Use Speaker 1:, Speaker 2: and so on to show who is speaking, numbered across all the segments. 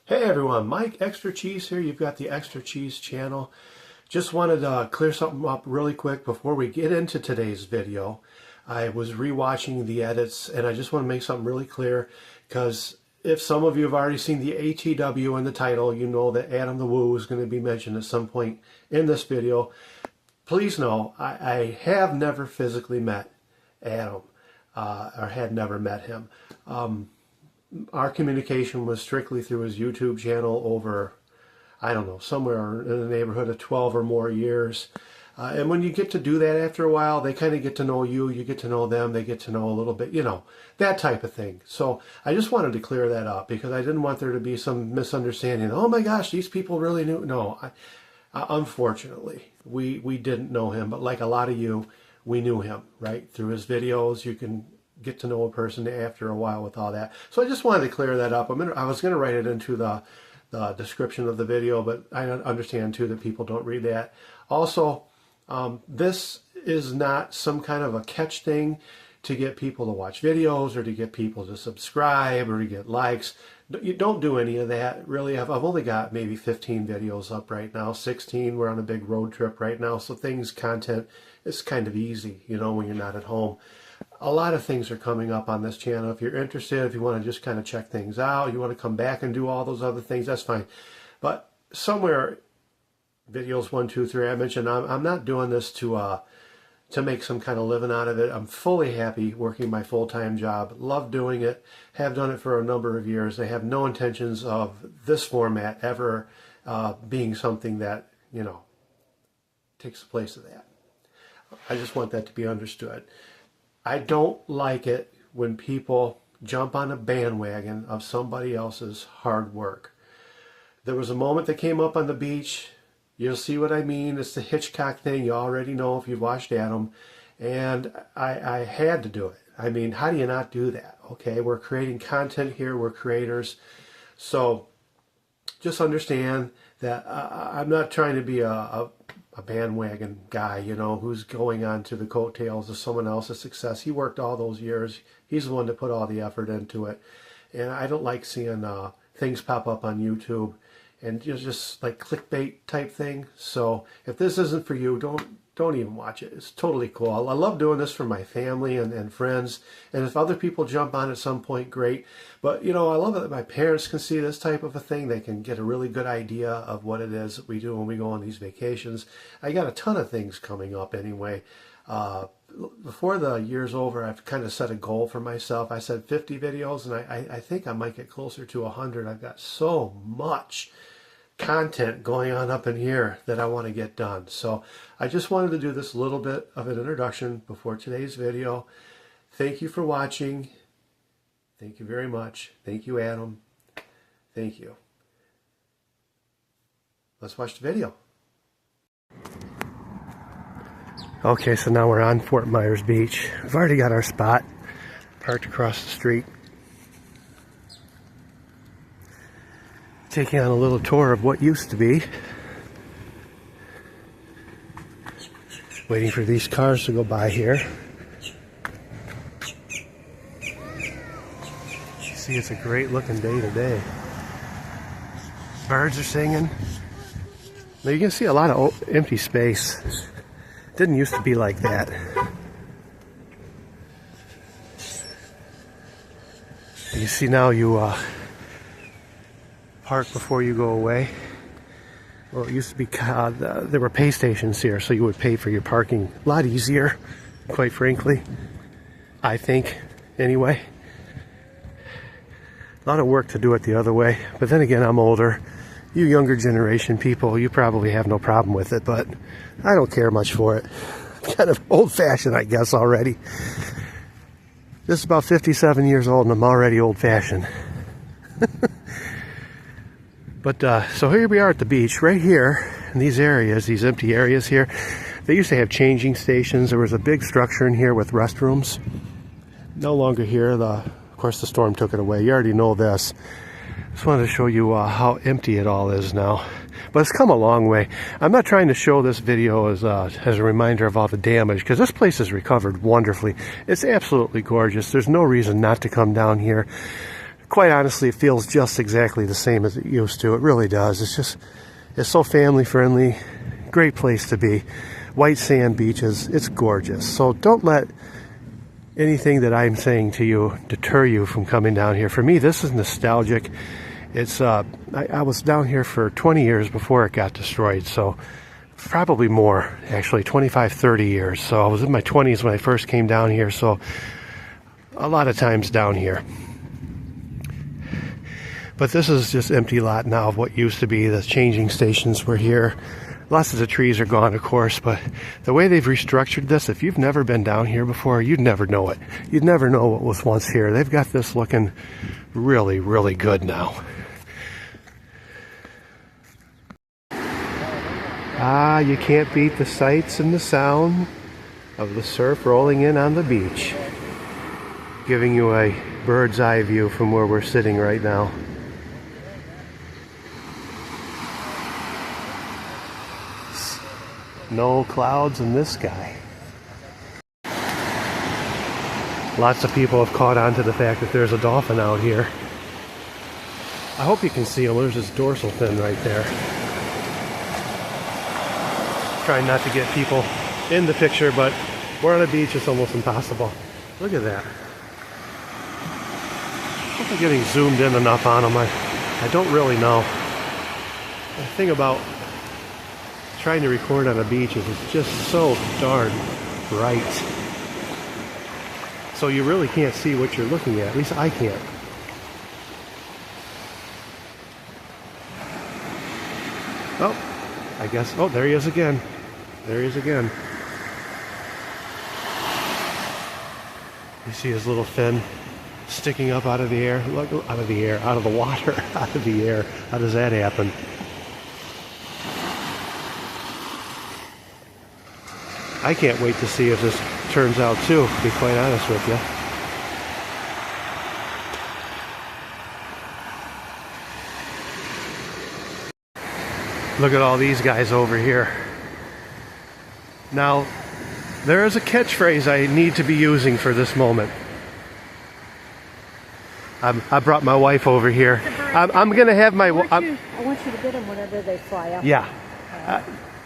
Speaker 1: Hey everyone, Mike Extra Cheese here. You've got the Extra Cheese channel. Just wanted to clear something up really quick before we get into today's video. I was rewatching the edits and I just want to make something really clear, because if some of you have already seen the ATW in the title, you know that Adam the Woo is going to be mentioned at some point in this video. Please know, I have never physically met Adam, or had never met him. Our communication was strictly through his YouTube channel over, I don't know, somewhere in the neighborhood of 12 or more years. And when you get to do that after a while, they kind of get to know you, you get to know them, they get to know a little bit, you know, that type of thing. So I just wanted to clear that up because I didn't want there to be some misunderstanding. Oh my gosh, these people really knew. No, unfortunately, we didn't know him, but like a lot of you, we knew him, right? Through his videos, you can get to know a person after a while with all that. So I just wanted to clear that up. I was going to write it into the description of the video, but I understand too that people don't read that. Also, this is not some kind of a catch thing to get people to watch videos or to get people to subscribe or to get likes. You don't do any of that, really. I've only got maybe 15 videos up right now, 16. We're on a big road trip right now, so content is kind of easy, you know, when you're not at home. A lot of things are coming up on this channel. If you're interested, if you want to just kind of check things out, you want to come back and do all those other things, that's fine. But somewhere, videos 1, 2, 3, I mentioned I'm not doing this to make some kind of living out of it. I'm fully happy working my full-time job. Love doing it. Have done it for a number of years. I have no intentions of this format ever being something that, you know, takes the place of that. I just want that to be understood. I don't like it when people jump on a bandwagon of somebody else's hard work. There was a moment that came up on the beach. You'll see what I mean. It's the Hitchcock thing. You already know if you've watched Adam. And I had to do it. I mean, how do you not do that? Okay, we're creating content here. We're creators. So just understand that I'm not trying to be a bandwagon guy, you know, who's going on to the coattails of someone else's success. He worked all those years. He's the one that put all the effort into it. And I don't like seeing things pop up on YouTube and just like clickbait type thing. So if this isn't for you, don't even watch it. It's totally cool. I love doing this for my family and friends. And if other people jump on at some point, great. But, you know, I love that my parents can see this type of a thing. They can get a really good idea of what it is that we do when we go on these vacations. I got a ton of things coming up anyway. Before the year's over, I've kind of set a goal for myself. I said 50 videos, and I think I might get closer to 100. I've got so much content going on up in here that I want to get done. So I just wanted to do this little bit of an introduction before today's video. Thank you for watching. Thank you very much. Thank you, Adam. Thank you. Let's watch the video. Okay, so now we're on Fort Myers Beach. We've already got our spot parked across the street. Taking on a little tour of what used to be. Waiting for these cars to go by here. See, it's a great looking day today. Birds are singing. Now you can see a lot of empty space. Didn't used to be like that. You see now you park before you go away. Well, it used to be there were pay stations here, so you would pay for your parking. A lot easier, quite frankly, I think, anyway. A lot of work to do it the other way, but then again, I'm older. You younger generation people, you probably have no problem with it, but I don't care much for it. I'm kind of old-fashioned, I guess, already. This is about 57 years old, and I'm already old-fashioned. But so here we are at the beach, right here in these areas, these empty areas here. They used to have changing stations. There was a big structure in here with restrooms. No longer here. Of course, the storm took it away. You already know this. Just wanted to show you how empty it all is now. But it's come a long way. I'm not trying to show this video as a reminder of all the damage, because this place has recovered wonderfully. It's absolutely gorgeous. There's no reason not to come down here. quite honestly, it feels just exactly the same as it used to. It really does. It's so family friendly. Great place to be. White sand beaches. It's gorgeous. So don't let anything that I'm saying to you deter you from coming down here. For me, this is nostalgic. It's I was down here for 20 years before it got destroyed. So probably more, actually, 25, 30 years. So I was in my 20s when I first came down here. So a lot of times down here. But this is just empty lot now of what used to be. The changing stations were here. Lots of the trees are gone, of course, but the way they've restructured this, if you've never been down here before, you'd never know it. You'd never know what was once here. They've got this looking really, really good now. Ah, you can't beat the sights and the sound of the surf rolling in on the beach. Giving you a bird's eye view from where we're sitting right now. No clouds in this sky. Lots of people have caught on to the fact that there's a dolphin out here. I hope you can see him. There's this dorsal fin right there. Trying not to get people in the picture, but we're on a beach. It's almost impossible. Look at that. I hope I'm getting zoomed in enough on them. I don't really know. The thing about trying to record on a beach is it's just so darn bright. So you really can't see what you're looking at. At least I can't. Oh, I guess. Oh, there he is again. There he is again. You see his little fin sticking up out of the air. Look, out of the air, out of the water, out of the air. How does that happen? I can't wait to see if this turns out too, to be quite honest with you. Look at all these guys over here. Now, there is a catchphrase I need to be using for this moment. I brought my wife over here. I'm going to have my... I want
Speaker 2: you to get them whenever they fly up.
Speaker 1: Yeah.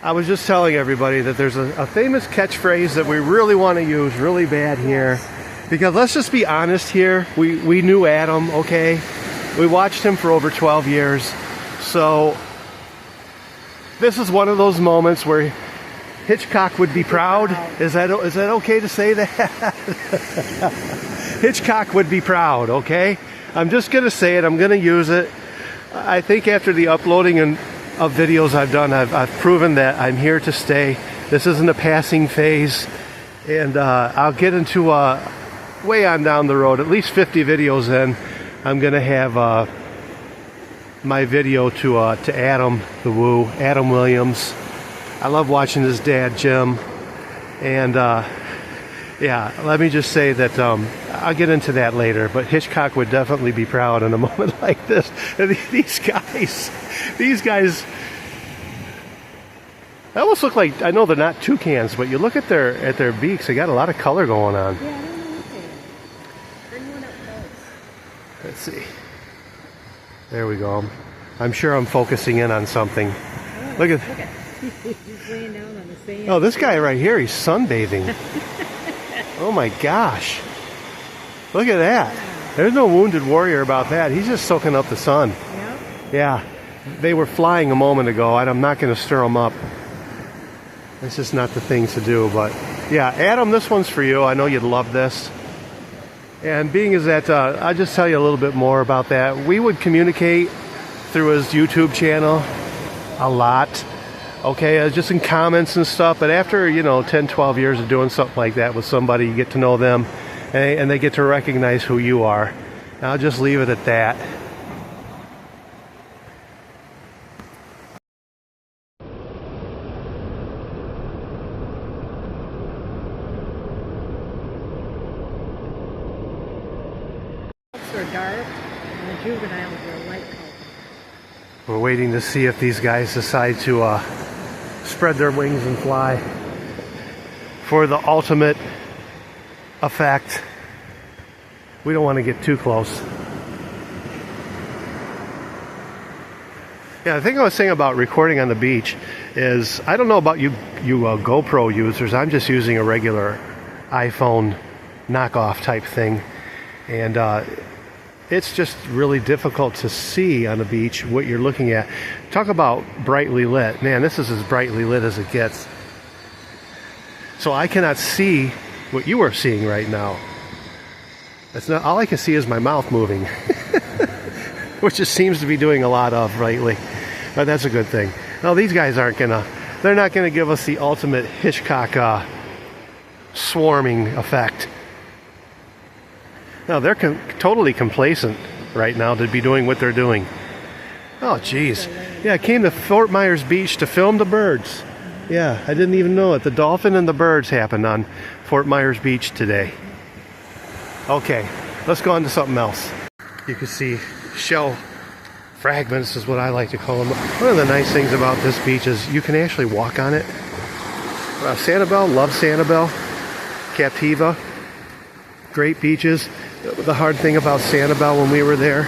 Speaker 1: I was just telling everybody that there's a famous catchphrase that we really want to use really bad here. Because let's just be honest here. We knew Adam, okay? We watched him for over 12 years. So this is one of those moments where Hitchcock would be proud. Is that okay to say that? Hitchcock would be proud, okay? I'm just going to say it. I'm going to use it. I think after the uploading of videos I've done, I've proven that I'm here to stay. This isn't a passing phase. And I'll get into way on down the road, at least 50 videos in, I'm going to have my video to Adam, the Woo, Adam Williams. I love watching his dad, Jim. And yeah, let me just say that I'll get into that later, but Hitchcock would definitely be proud in a moment like this. And these guys, they almost look like, I know they're not toucans, but you look at their beaks, they got a lot of color going on.
Speaker 2: Yeah, I don't know anything. Bring one up close.
Speaker 1: Let's see. There we go. I'm sure I'm focusing in on something.
Speaker 2: Oh,
Speaker 1: look at
Speaker 2: he's laying down on the sand.
Speaker 1: Oh, this guy right here, he's sunbathing. Oh my gosh. Look at that. There's no wounded warrior about that. He's just soaking up the sun.
Speaker 2: Yeah.
Speaker 1: Yeah. They were flying a moment ago. I'm not going to stir them up. It's just not the thing to do. But yeah, Adam, this one's for you. I know you'd love this. And being as that, I'll just tell you a little bit more about that. We would communicate through his YouTube channel a lot. Okay, just in comments and stuff. But after, 10, 12 years of doing something like that with somebody, you get to know them and they get to recognize who you are. And I'll just leave it at that.
Speaker 2: Are dark and the juveniles are light color.
Speaker 1: We're waiting to see if these guys decide to spread their wings and fly for the ultimate effect. We don't want to get too close. Yeah, the thing I was saying about recording on the beach is, I don't know about you GoPro users. I'm just using a regular iPhone knockoff type thing, and it's just really difficult to see on the beach what you're looking at. Talk about brightly lit. Man, this is as brightly lit as it gets. So I cannot see what you are seeing right now. That's not all I can see is my mouth moving, which it seems to be doing a lot of lately. But that's a good thing. Now these guys they're not gonna give us the ultimate Hitchcock swarming effect. No, they're totally complacent right now to be doing what they're doing. Oh, geez. Yeah, I came to Fort Myers Beach to film the birds. Yeah, I didn't even know it. The dolphin and the birds happened on Fort Myers Beach today. Okay, let's go on to something else. You can see shell fragments is what I like to call them. One of the nice things about this beach is you can actually walk on it. Sanibel, love Sanibel. Captiva, great beaches. The hard thing about Sanibel when we were there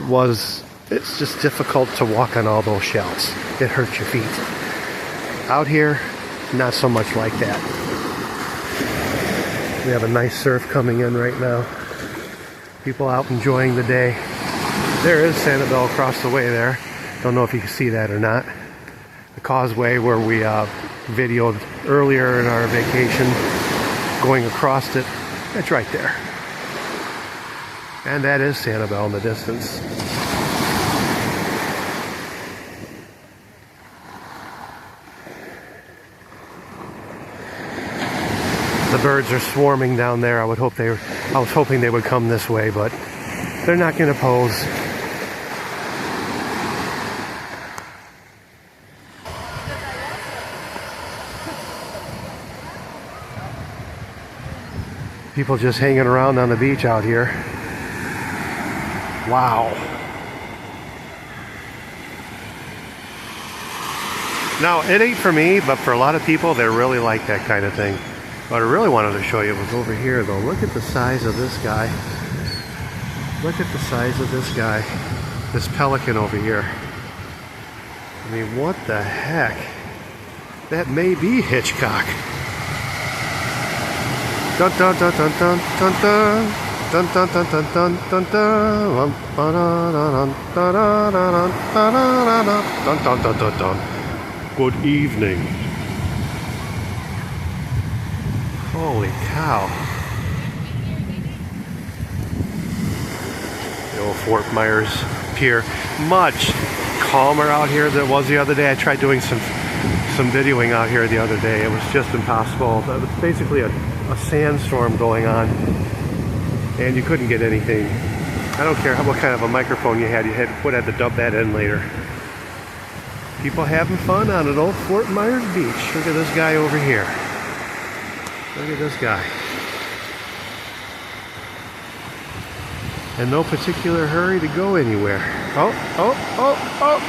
Speaker 1: was it's just difficult to walk on all those shells. It hurts your feet. Out here, not so much like that. We have a nice surf coming in right now. People out enjoying the day. There is Sanibel across the way there. Don't know if you can see that or not. The causeway where we videoed earlier in our vacation, going across it, it's right there. And that is Sanibel in the distance. The birds are swarming down there. I was hoping they would come this way, but they're not going to pose. People just hanging around on the beach out here. Wow. Now, it ain't for me, but for a lot of people, they really like that kind of thing. What I really wanted to show you was over here, though. Look at the size of this guy. Look at the size of this guy. This pelican over here. I mean, what the heck? That may be Hitchcock. Dun dun dun dun dun dun dun. Dun dun dun dun dun dun dun. Dun dun dun dun dun. Good evening. Holy cow. The old Fort Myers Pier. Much calmer out here than it was the other day. I tried doing some videoing out here the other day. It was just impossible. It was basically a sandstorm going on, and you couldn't get anything. I don't care what kind of a microphone you had to dub that in later. People having fun on an old Fort Myers Beach. Look at this guy over here. Look at this guy. In no particular hurry to go anywhere. Oh, oh, oh, oh.